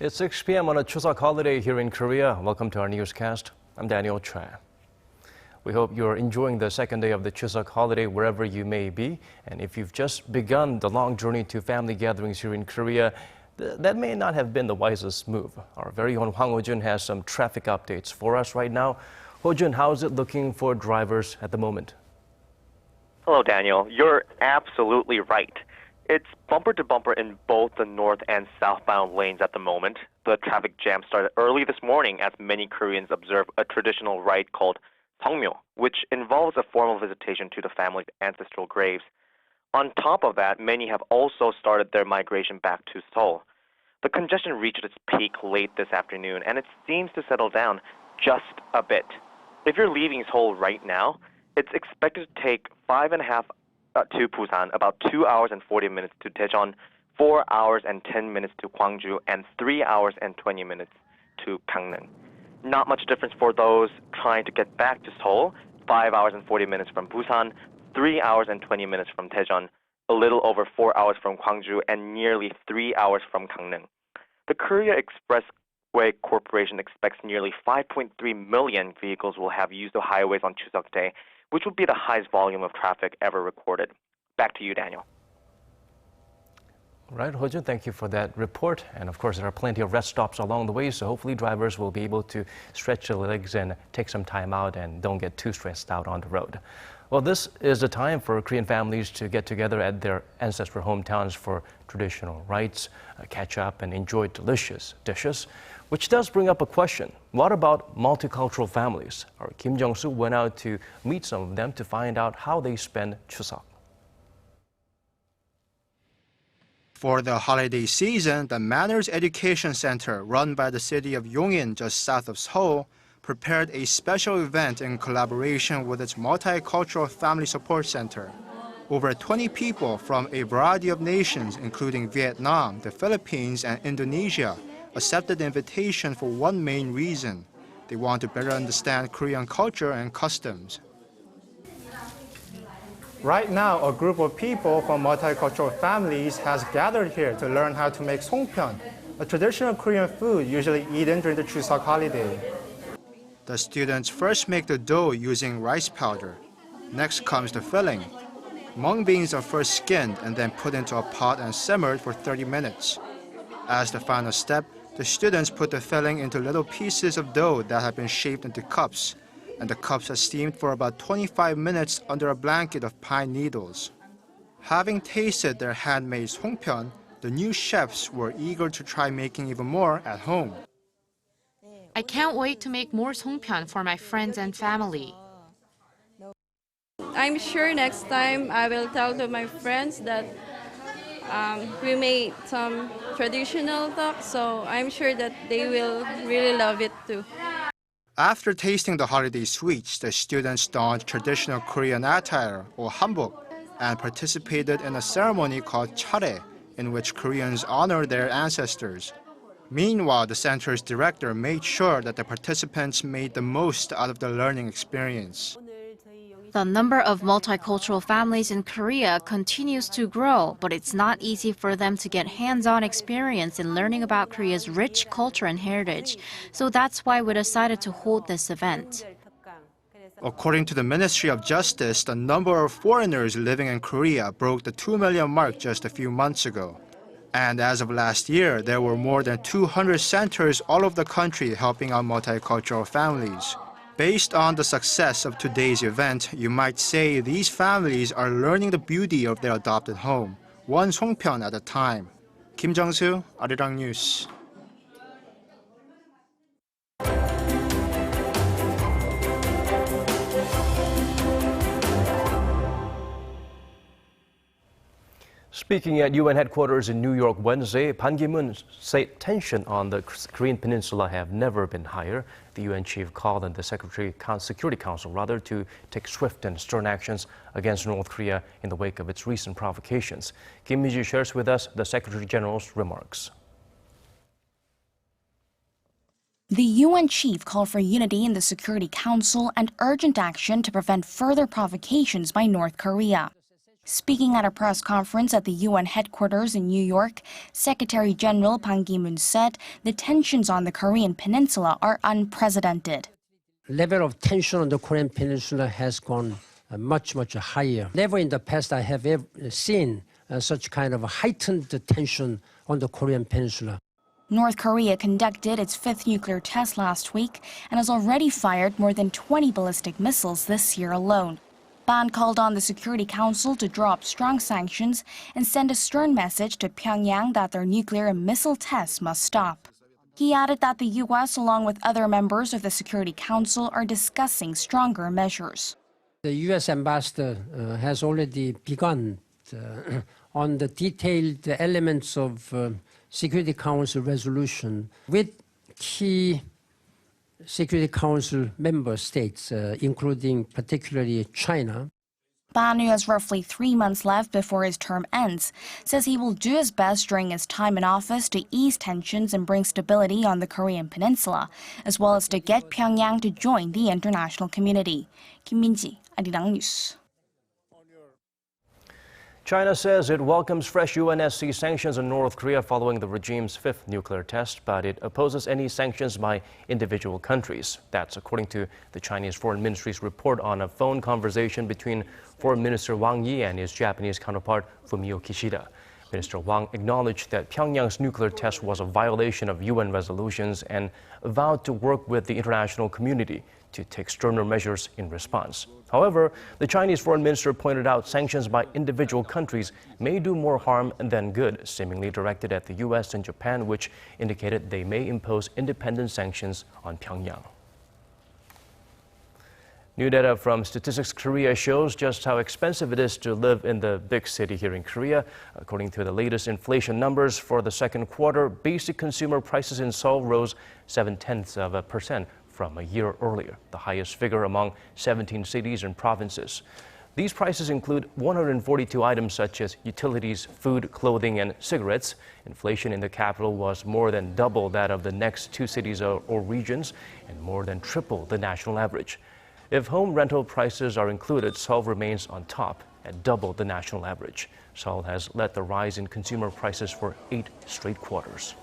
It's 6 p.m. on a Chuseok holiday here in Korea. Welcome to our newscast. I'm Daniel Choi. We hope you're enjoying the second day of the Chuseok holiday wherever you may be. And if you've just begun the long journey to family gatherings here in Korea, that may not have been the wisest move. Our very own Hwang Ho-jun has some traffic updates for us right now. Ho-jun, how is it looking for drivers at the moment? Hello, Daniel. You're absolutely right. It's bumper to bumper in both the north and southbound lanes at the moment. The traffic jam started early this morning as many Koreans observe a traditional rite called Seongmyo, which involves a formal visitation to the family's ancestral graves. On top of that, many have also started their migration back to Seoul. The congestion reached its peak late this afternoon, and it seems to settle down just a bit. If you're leaving Seoul right now, it's expected to take 5.5 to Busan, about 2 hours and 40 minutes to Daejeon, 4 hours and 10 minutes to Gwangju, and 3 hours and 20 minutes to Gangneung. Not much difference for those trying to get back to Seoul, 5 hours and 40 minutes from Busan, 3 hours and 20 minutes from Daejeon, a little over 4 hours from Gwangju, and nearly 3 hours from Gangneung. The Korea Expressway Corporation expects nearly 5.3 million vehicles will have used the highways on Chuseok Day, which would be the highest volume of traffic ever recorded. Back to you, Daniel. All right, Ho-jun, thank you for that report. And of course, there are plenty of rest stops along the way, so hopefully drivers will be able to stretch their legs and take some time out and don't get too stressed out on the road. Well, this is the time for Korean families to get together at their ancestral hometowns for traditional rites, catch up and enjoy delicious dishes, which does bring up a question. What about multicultural families? Our Kim Jong-soo went out to meet some of them to find out how they spend Chuseok. For the holiday season, the Manners Education Center, run by the city of Yongin just south of Seoul, prepared a special event in collaboration with its Multicultural Family Support Center. Over 20 people from a variety of nations, including Vietnam, the Philippines, and Indonesia, accepted the invitation for one main reason. They want to better understand Korean culture and customs. Right now, a group of people from multicultural families has gathered here to learn how to make songpyeon, a traditional Korean food usually eaten during the Chuseok holiday. The students first make the dough using rice powder. Next comes the filling. Mung beans are first skinned and then put into a pot and simmered for 30 minutes. As the final step, the students put the filling into little pieces of dough that have been shaped into cups, and the cups are steamed for about 25 minutes under a blanket of pine needles. Having tasted their handmade songpyeon, the new chefs were eager to try making even more at home. I can't wait to make more songpyeon for my friends and family. I'm sure next time I will tell to my friends that we made some traditional duck, so I'm sure that they will really love it too. After tasting the holiday sweets, the students donned traditional Korean attire, or hanbok, and participated in a ceremony called chare, in which Koreans honor their ancestors. Meanwhile, the center's director made sure that the participants made the most out of the learning experience. The number of multicultural families in Korea continues to grow, but it's not easy for them to get hands-on experience in learning about Korea's rich culture and heritage. So that's why we decided to hold this event. According to the Ministry of Justice, the number of foreigners living in Korea broke the 2 million mark just a few months ago. And as of last year, there were more than 200 centers all over the country helping out multicultural families. Based on the success of today's event, you might say these families are learning the beauty of their adopted home, one songpyeon at a time. Kim Jong-soo, Arirang News. Speaking at UN headquarters in New York Wednesday, Ban Ki-moon said tension on the Korean Peninsula have never been higher. The UN chief called on the Security Council to take swift and stern actions against North Korea in the wake of its recent provocations. Kim Mi-ji shares with us the Secretary General's remarks. The UN chief called for unity in the Security Council and urgent action to prevent further provocations by North Korea. Speaking at a press conference at the UN headquarters in New York, Secretary General Ban Ki-moon said the tensions on the Korean peninsula are unprecedented. Level of tension on the Korean peninsula has gone much higher. Never in the past I have ever seen such kind of heightened tension on the Korean peninsula. North Korea conducted its fifth nuclear test last week and has already fired more than 20 ballistic missiles this year alone. Ban called on the Security Council to draw up strong sanctions and send a stern message to Pyongyang that their nuclear and missile tests must stop. He added that the U.S., along with other members of the Security Council, are discussing stronger measures. The U.S. ambassador has already begun on the detailed elements of Security Council resolution with key Security Council member states, including particularly China. Ban, who has roughly 3 months left before his term ends, says he will do his best during his time in office to ease tensions and bring stability on the Korean peninsula, as well as to get Pyongyang to join the international community. Kim Min-ji, Arirang News. China says it welcomes fresh UNSC sanctions on North Korea following the regime's fifth nuclear test, but it opposes any sanctions by individual countries. That's according to the Chinese Foreign Ministry's report on a phone conversation between Foreign Minister Wang Yi and his Japanese counterpart Fumio Kishida. Minister Wang acknowledged that Pyongyang's nuclear test was a violation of UN resolutions and vowed to work with the international community to take sterner measures in response. However, the Chinese foreign minister pointed out sanctions by individual countries may do more harm than good, seemingly directed at the U.S. and Japan, which indicated they may impose independent sanctions on Pyongyang. New data from Statistics Korea shows just how expensive it is to live in the big city here in Korea. According to the latest inflation numbers for the second quarter, basic consumer prices in Seoul rose 0.7% from a year earlier, the highest figure among 17 cities and provinces. These prices include 142 items such as utilities, food, clothing, and cigarettes. Inflation in the capital was more than double that of the next two cities or regions and more than triple the national average. If home rental prices are included, Seoul remains on top at double the national average. Seoul has led the rise in consumer prices for 8 straight quarters.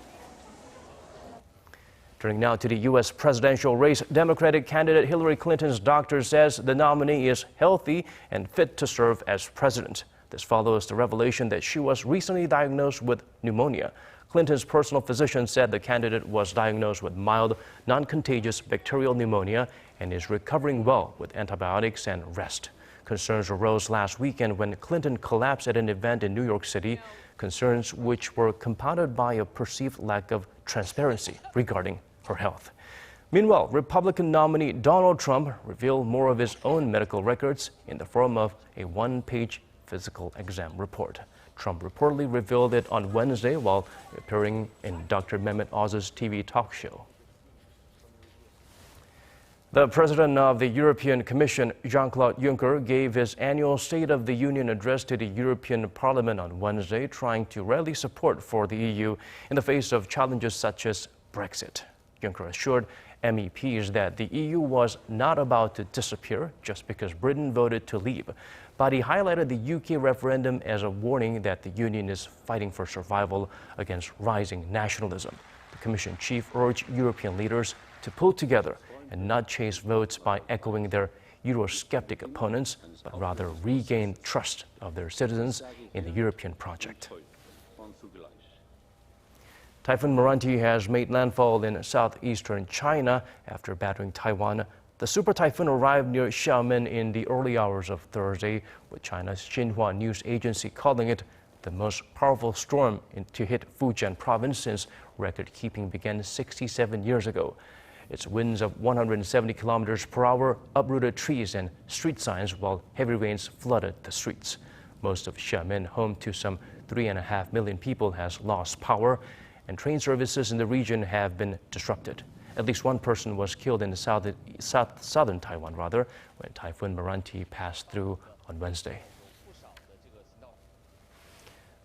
Turning now to the U.S. presidential race, Democratic candidate Hillary Clinton's doctor says the nominee is healthy and fit to serve as president. This follows the revelation that she was recently diagnosed with pneumonia. Clinton's personal physician said the candidate was diagnosed with mild, non-contagious bacterial pneumonia and is recovering well with antibiotics and rest. Concerns arose last weekend when Clinton collapsed at an event in New York City, concerns which were compounded by a perceived lack of transparency regarding her health. Meanwhile, Republican nominee Donald Trump revealed more of his own medical records in the form of a one-page physical exam report. Trump reportedly revealed it on Wednesday while appearing in Dr. Mehmet Oz's TV talk show. The president of the European Commission, Jean-Claude Juncker, gave his annual State of the Union address to the European Parliament on Wednesday, trying to rally support for the EU in the face of challenges such as Brexit. Juncker assured MEPs that the EU was not about to disappear just because Britain voted to leave. But he highlighted the UK referendum as a warning that the Union is fighting for survival against rising nationalism. The Commission chief urged European leaders to pull together and not chase votes by echoing their Eurosceptic opponents, but rather regain trust of their citizens in the European project. Typhoon Meranti has made landfall in southeastern China after battering Taiwan. The super typhoon arrived near Xiamen in the early hours of Thursday, with China's Xinhua news agency calling it the most powerful storm to hit Fujian province since record-keeping began 67 years ago. Its winds of 170 kilometers per hour uprooted trees and street signs while heavy rains flooded the streets. Most of Xiamen, home to some 3.5 million people, has lost power, and train services in the region have been disrupted. At least one person was killed in the southern Taiwan, when Typhoon Meranti passed through on Wednesday.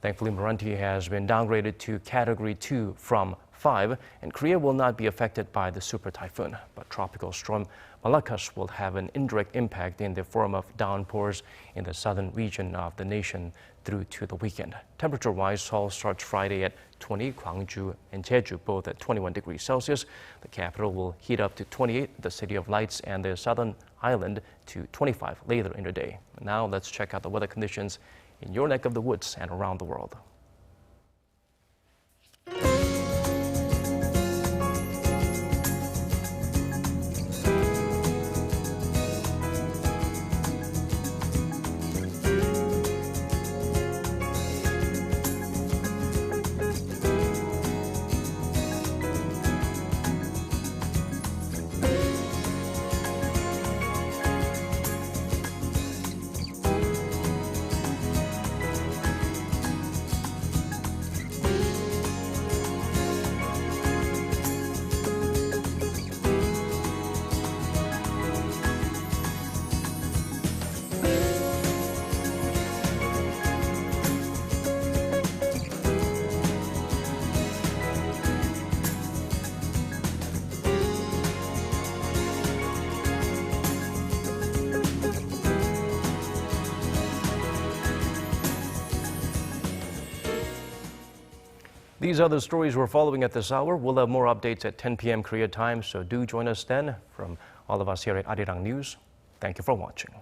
Thankfully, Meranti has been downgraded to Category 2 from 5, and Korea will not be affected by the super typhoon. But tropical storm Malakas will have an indirect impact in the form of downpours in the southern region of the nation through to the weekend. Temperature-wise, Seoul starts Friday at 20, Gwangju and Jeju both at 21 degrees Celsius. The capital will heat up to 28, the City of Lights and the southern island to 25 later in the day. Now let's check out the weather conditions in your neck of the woods and around the world. These are the stories we're following at this hour. We'll have more updates at 10 p.m. Korea time, so do join us then. From all of us here at Arirang News, thank you for watching.